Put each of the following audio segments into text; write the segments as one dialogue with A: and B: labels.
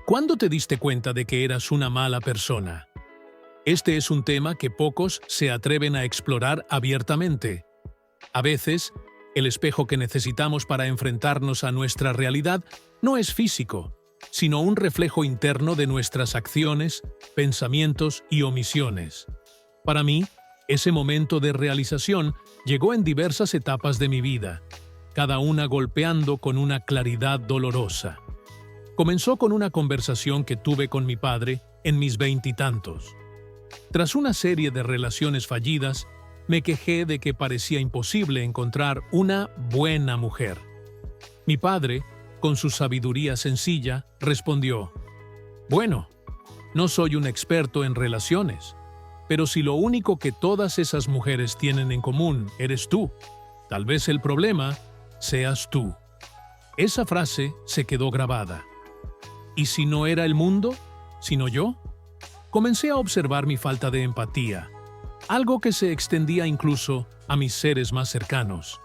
A: ¿Cuándo te diste cuenta de que eras una mala persona? Este es un tema que pocos se atreven a explorar abiertamente. A veces, el espejo que necesitamos para enfrentarnos a nuestra realidad no es físico, sino un reflejo interno de nuestras acciones, pensamientos y omisiones. Para mí, ese momento de realización llegó en diversas etapas de mi vida, cada una golpeando con una claridad dolorosa. Comenzó con una conversación que tuve con mi padre en mis veintitantos. Tras una serie de relaciones fallidas, me quejé de que parecía imposible encontrar una buena mujer. Mi padre, con su sabiduría sencilla, respondió: «Bueno, no soy un experto en relaciones, pero si lo único que todas esas mujeres tienen en común eres tú, tal vez el problema seas tú». Esa frase se quedó grabada. ¿Y si no era el mundo, sino yo? Comencé a observar mi falta de empatía, algo que se extendía incluso a mis seres más cercanos.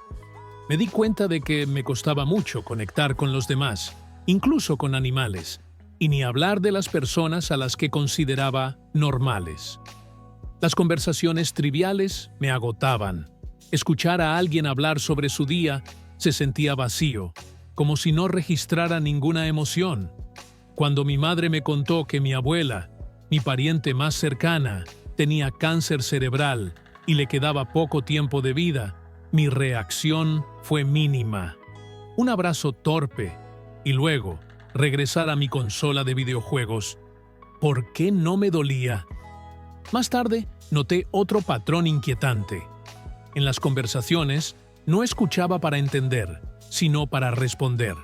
A: Me di cuenta de que me costaba mucho conectar con los demás, incluso con animales, y ni hablar de las personas a las que consideraba normales. Las conversaciones triviales me agotaban. Escuchar a alguien hablar sobre su día se sentía vacío, como si no registrara ninguna emoción. Cuando mi madre me contó que mi abuela, mi pariente más cercana, tenía cáncer cerebral y le quedaba poco tiempo de vida, mi reacción fue mínima. Un abrazo torpe y luego regresar a mi consola de videojuegos. ¿Por qué no me dolía? Más tarde, noté otro patrón inquietante. En las conversaciones, no escuchaba para entender, sino para responder.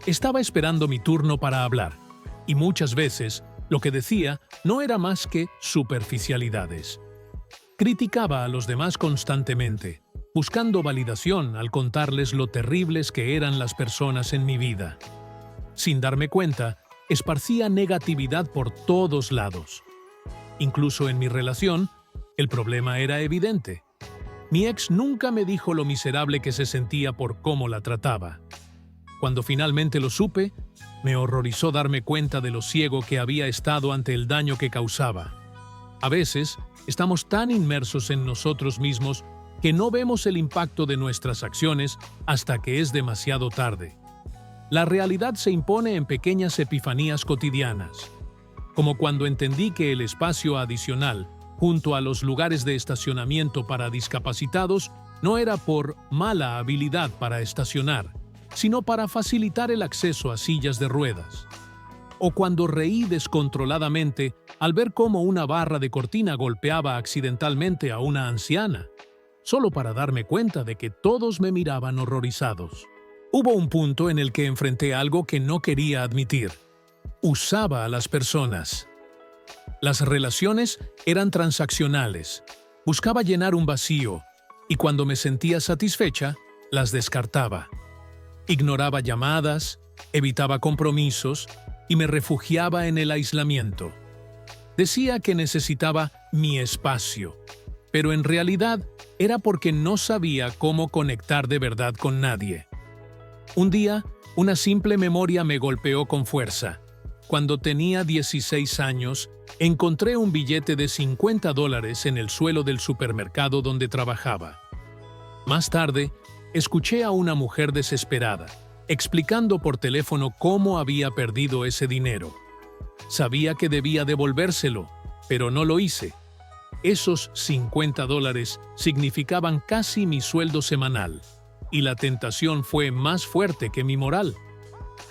A: Estaba esperando mi turno para hablar, y muchas veces lo que decía no era más que superficialidades. Criticaba a los demás constantemente, buscando validación al contarles lo terribles que eran las personas en mi vida. Sin darme cuenta, esparcía negatividad por todos lados. Incluso en mi relación, el problema era evidente. Mi ex nunca me dijo lo miserable que se sentía por cómo la trataba. Cuando finalmente lo supe, me horrorizó darme cuenta de lo ciego que había estado ante el daño que causaba. A veces, estamos tan inmersos en nosotros mismos que no vemos el impacto de nuestras acciones hasta que es demasiado tarde. La realidad se impone en pequeñas epifanías cotidianas, como cuando entendí que el espacio adicional, junto a los lugares de estacionamiento para discapacitados, no era por mala habilidad para estacionar, sino para facilitar el acceso a sillas de ruedas. O cuando reí descontroladamente al ver cómo una barra de cortina golpeaba accidentalmente a una anciana, solo para darme cuenta de que todos me miraban horrorizados. Hubo un punto en el que enfrenté algo que no quería admitir. Usaba a las personas. Las relaciones eran transaccionales. Buscaba llenar un vacío, y cuando me sentía satisfecha, las descartaba. Ignoraba llamadas, evitaba compromisos y me refugiaba en el aislamiento. Decía que necesitaba mi espacio, pero en realidad era porque no sabía cómo conectar de verdad con nadie. Un día, una simple memoria me golpeó con fuerza. Cuando tenía 16 años, encontré un billete de $50 en el suelo del supermercado donde trabajaba. Más tarde, escuché a una mujer desesperada, explicando por teléfono cómo había perdido ese dinero. Sabía que debía devolvérselo, pero no lo hice. Esos $50 significaban casi mi sueldo semanal, y la tentación fue más fuerte que mi moral.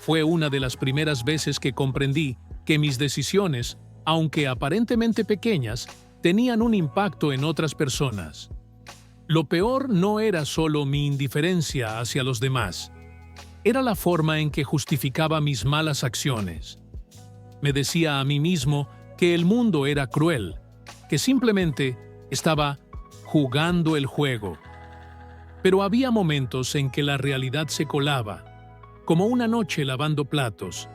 A: Fue una de las primeras veces que comprendí que mis decisiones, aunque aparentemente pequeñas, tenían un impacto en otras personas. Lo peor no era solo mi indiferencia hacia los demás, era la forma en que justificaba mis malas acciones. Me decía a mí mismo que el mundo era cruel, que simplemente estaba jugando el juego. Pero había momentos en que la realidad se colaba, como una noche lavando platos,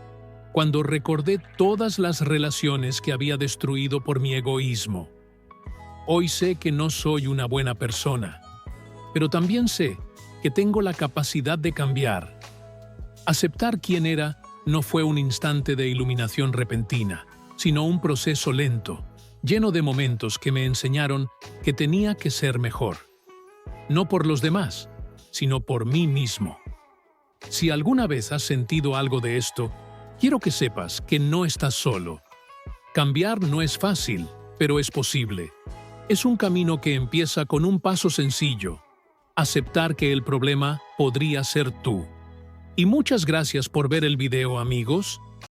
A: cuando recordé todas las relaciones que había destruido por mi egoísmo. Hoy sé que no soy una buena persona, pero también sé que tengo la capacidad de cambiar. Aceptar quién era no fue un instante de iluminación repentina, sino un proceso lento, lleno de momentos que me enseñaron que tenía que ser mejor. No por los demás, sino por mí mismo. Si alguna vez has sentido algo de esto, quiero que sepas que no estás solo. Cambiar no es fácil, pero es posible. Es un camino que empieza con un paso sencillo: aceptar que el problema podría ser tú. Y muchas gracias por ver el video, amigos.